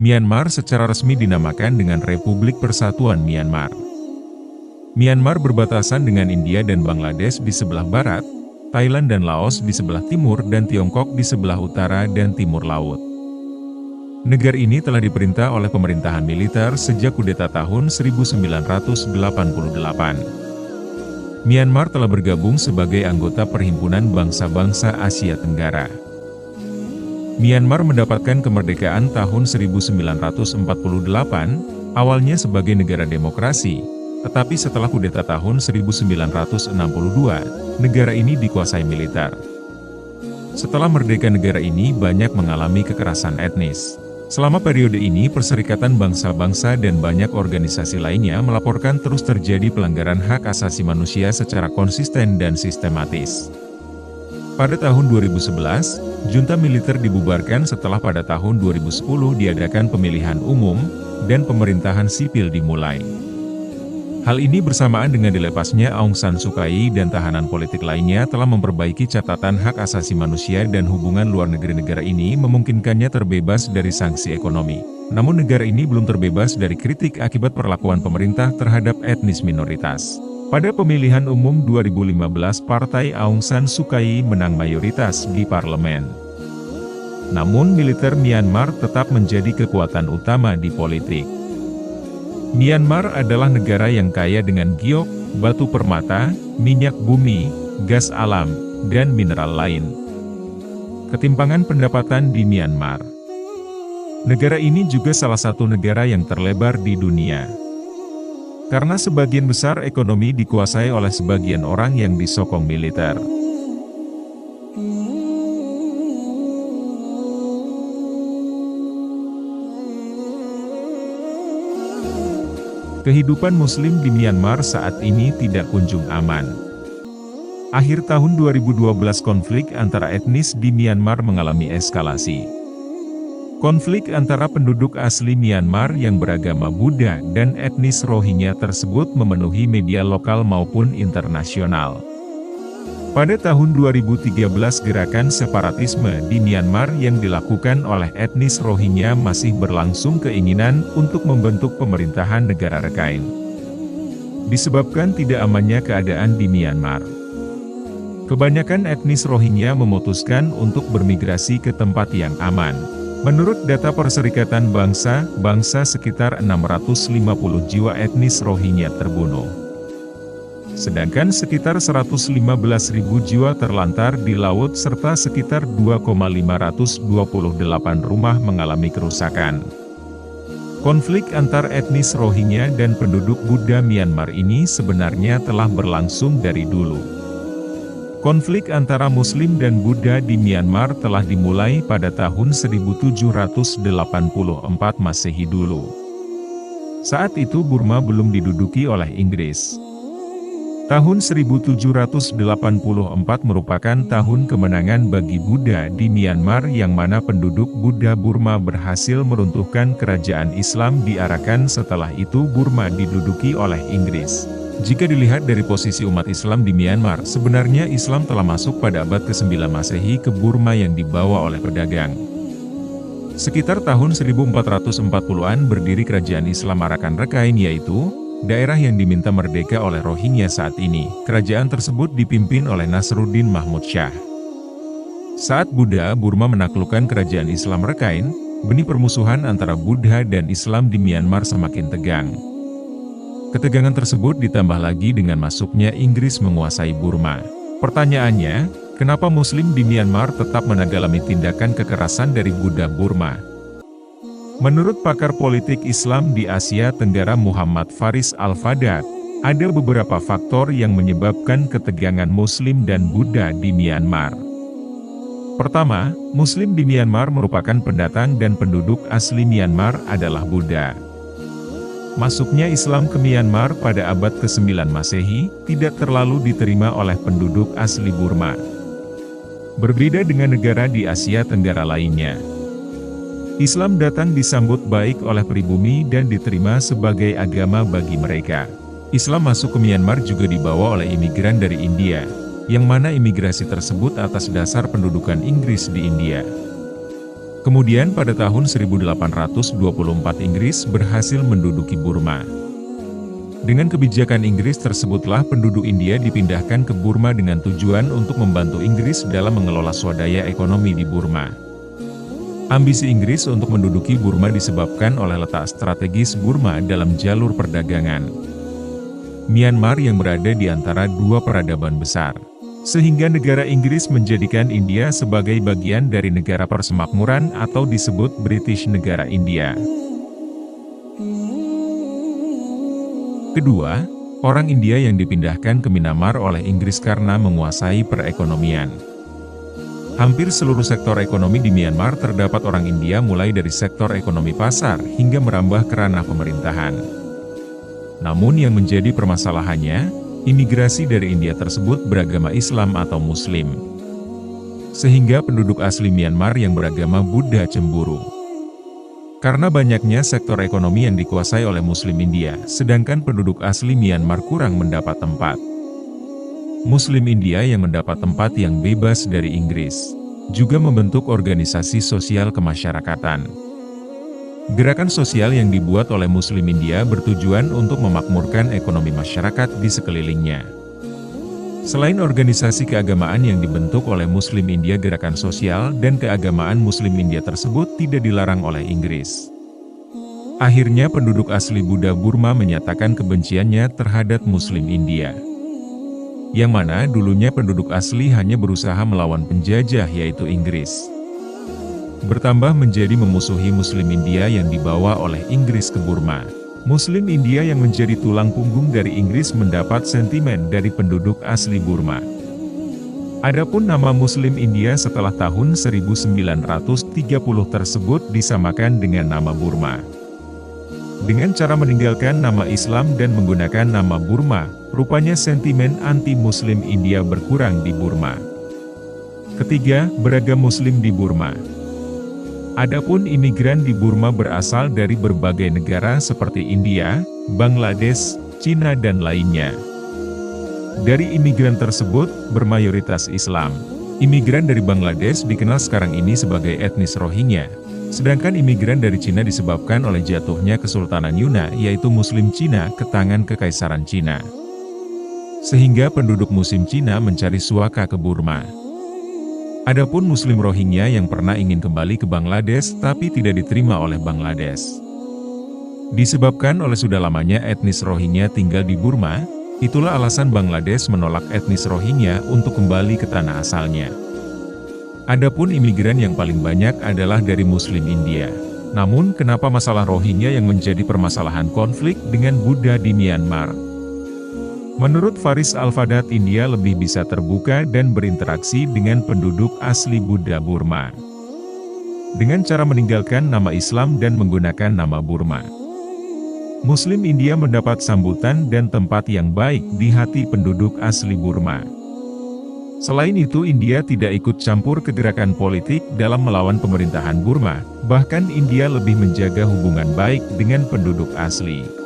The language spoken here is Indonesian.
Myanmar secara resmi dinamakan dengan Republik Persatuan Myanmar. Myanmar berbatasan dengan India dan Bangladesh di sebelah barat, Thailand dan Laos di sebelah timur dan Tiongkok di sebelah utara dan timur laut. Negara ini telah diperintah oleh pemerintahan militer sejak kudeta tahun 1988. Myanmar telah bergabung sebagai anggota Perhimpunan Bangsa-Bangsa Asia Tenggara. Myanmar mendapatkan kemerdekaan tahun 1948, awalnya sebagai negara demokrasi, tetapi setelah kudeta tahun 1962, negara ini dikuasai militer. Setelah merdeka negara ini banyak mengalami kekerasan etnis. Selama periode ini Perserikatan Bangsa-Bangsa dan banyak organisasi lainnya melaporkan terus terjadi pelanggaran hak asasi manusia secara konsisten dan sistematis. Pada tahun 2011, junta militer dibubarkan setelah pada tahun 2010 diadakan pemilihan umum, dan pemerintahan sipil dimulai. Hal ini bersamaan dengan dilepasnya Aung San Suu Kyi dan tahanan politik lainnya telah memperbaiki catatan hak asasi manusia dan hubungan luar negeri negara ini memungkinkannya terbebas dari sanksi ekonomi. Namun negara ini belum terbebas dari kritik akibat perlakuan pemerintah terhadap etnis minoritas. Pada pemilihan umum 2015 partai Aung San Suu Kyi menang mayoritas di parlemen. Namun militer Myanmar tetap menjadi kekuatan utama di politik. Myanmar adalah negara yang kaya dengan giok, batu permata, minyak bumi, gas alam, dan mineral lain. Ketimpangan pendapatan di Myanmar. Negara ini juga salah satu negara yang terlebar di dunia. Karena sebagian besar ekonomi dikuasai oleh sebagian orang yang disokong militer. Kehidupan Muslim di Myanmar saat ini tidak kunjung aman. Akhir tahun 2012 konflik antara etnis di Myanmar mengalami eskalasi. Konflik antara penduduk asli Myanmar yang beragama Buddha dan etnis Rohingya tersebut memenuhi media lokal maupun internasional. Pada tahun 2013 gerakan separatisme di Myanmar yang dilakukan oleh etnis Rohingya masih berlangsung keinginan untuk membentuk pemerintahan negara Rakhine. Disebabkan tidak amannya keadaan di Myanmar. Kebanyakan etnis Rohingya memutuskan untuk bermigrasi ke tempat yang aman. Menurut data Perserikatan Bangsa-Bangsa sekitar 650 jiwa etnis Rohingya terbunuh. Sedangkan sekitar 115.000 jiwa terlantar di laut serta sekitar 2,528 rumah mengalami kerusakan. Konflik antar etnis Rohingya dan penduduk Buddha Myanmar ini sebenarnya telah berlangsung dari dulu. Konflik antara Muslim dan Buddha di Myanmar telah dimulai pada tahun 1784 Masehi dulu. Saat itu Burma belum diduduki oleh Inggris. Tahun 1784 merupakan tahun kemenangan bagi Buddha di Myanmar yang mana penduduk Buddha Burma berhasil meruntuhkan kerajaan Islam di Arakan. Setelah itu Burma diduduki oleh Inggris. Jika dilihat dari posisi umat Islam di Myanmar, sebenarnya Islam telah masuk pada abad ke-9 Masehi ke Burma yang dibawa oleh pedagang. Sekitar tahun 1440-an berdiri kerajaan Islam Arakan Rakhine, yaitu daerah yang diminta merdeka oleh Rohingya saat ini. Kerajaan tersebut dipimpin oleh Nasruddin Mahmud Shah. Saat Buddha Burma menaklukkan kerajaan Islam Rakhine, benih permusuhan antara Buddha dan Islam di Myanmar semakin tegang. Ketegangan tersebut ditambah lagi dengan masuknya Inggris menguasai Burma. Pertanyaannya, kenapa Muslim di Myanmar tetap mengalami tindakan kekerasan dari Buddha Burma? Menurut pakar politik Islam di Asia Tenggara Muhammad Faris Al-Fadad, ada beberapa faktor yang menyebabkan ketegangan Muslim dan Buddha di Myanmar. Pertama, Muslim di Myanmar merupakan pendatang dan penduduk asli Myanmar adalah Buddha. Masuknya Islam ke Myanmar pada abad ke-9 Masehi, tidak terlalu diterima oleh penduduk asli Burma. Berbeda dengan negara di Asia Tenggara lainnya. Islam datang disambut baik oleh pribumi dan diterima sebagai agama bagi mereka. Islam masuk ke Myanmar juga dibawa oleh imigran dari India, yang mana imigrasi tersebut atas dasar pendudukan Inggris di India. Kemudian pada tahun 1824 Inggris berhasil menduduki Burma. Dengan kebijakan Inggris tersebutlah penduduk India dipindahkan ke Burma dengan tujuan untuk membantu Inggris dalam mengelola swadaya ekonomi di Burma. Ambisi Inggris untuk menduduki Burma disebabkan oleh letak strategis Burma dalam jalur perdagangan Myanmar yang berada di antara dua peradaban besar. Sehingga negara Inggris menjadikan India sebagai bagian dari negara persemakmuran atau disebut British Negara India. Kedua, orang India yang dipindahkan ke Myanmar oleh Inggris karena menguasai perekonomian. Hampir seluruh sektor ekonomi di Myanmar terdapat orang India mulai dari sektor ekonomi pasar hingga merambah ke ranah pemerintahan. Namun yang menjadi permasalahannya, imigrasi dari India tersebut beragama Islam atau Muslim. Sehingga penduduk asli Myanmar yang beragama Buddha cemburu. Karena banyaknya sektor ekonomi yang dikuasai oleh Muslim India, sedangkan penduduk asli Myanmar kurang mendapat tempat. Muslim India yang mendapat tempat yang bebas dari Inggris, juga membentuk organisasi sosial kemasyarakatan. Gerakan sosial yang dibuat oleh Muslim India bertujuan untuk memakmurkan ekonomi masyarakat di sekelilingnya. Selain organisasi keagamaan yang dibentuk oleh Muslim India, gerakan sosial dan keagamaan Muslim India tersebut tidak dilarang oleh Inggris. Akhirnya penduduk asli Buddha Burma menyatakan kebenciannya terhadap Muslim India. Yang mana dulunya penduduk asli hanya berusaha melawan penjajah yaitu Inggris. Bertambah menjadi memusuhi Muslim India yang dibawa oleh Inggris ke Burma. Muslim India yang menjadi tulang punggung dari Inggris mendapat sentimen dari penduduk asli Burma. Adapun nama Muslim India setelah tahun 1930 tersebut disamakan dengan nama Burma. Dengan cara meninggalkan nama Islam dan menggunakan nama Burma, rupanya sentimen anti-Muslim India berkurang di Burma. Ketiga, beragam Muslim di Burma. Adapun imigran di Burma berasal dari berbagai negara seperti India, Bangladesh, Cina dan lainnya. Dari imigran tersebut, bermayoritas Islam. Imigran dari Bangladesh dikenal sekarang ini sebagai etnis Rohingya. Sedangkan imigran dari Cina disebabkan oleh jatuhnya Kesultanan Yunnan yaitu Muslim Cina ke tangan Kekaisaran Cina. Sehingga penduduk Muslim Cina mencari suaka ke Burma. Adapun Muslim Rohingya yang pernah ingin kembali ke Bangladesh tapi tidak diterima oleh Bangladesh. Disebabkan oleh sudah lamanya etnis Rohingya tinggal di Burma, itulah alasan Bangladesh menolak etnis Rohingya untuk kembali ke tanah asalnya. Adapun imigran yang paling banyak adalah dari Muslim India. Namun kenapa masalah Rohingya yang menjadi permasalahan konflik dengan Buddha di Myanmar? Menurut Faris Al-Fadat, India lebih bisa terbuka dan berinteraksi dengan penduduk asli Buddha Burma. Dengan cara meninggalkan nama Islam dan menggunakan nama Burma. Muslim India mendapat sambutan dan tempat yang baik di hati penduduk asli Burma. Selain itu, India tidak ikut campur ke gerakan politik dalam melawan pemerintahan Burma, bahkan India lebih menjaga hubungan baik dengan penduduk asli.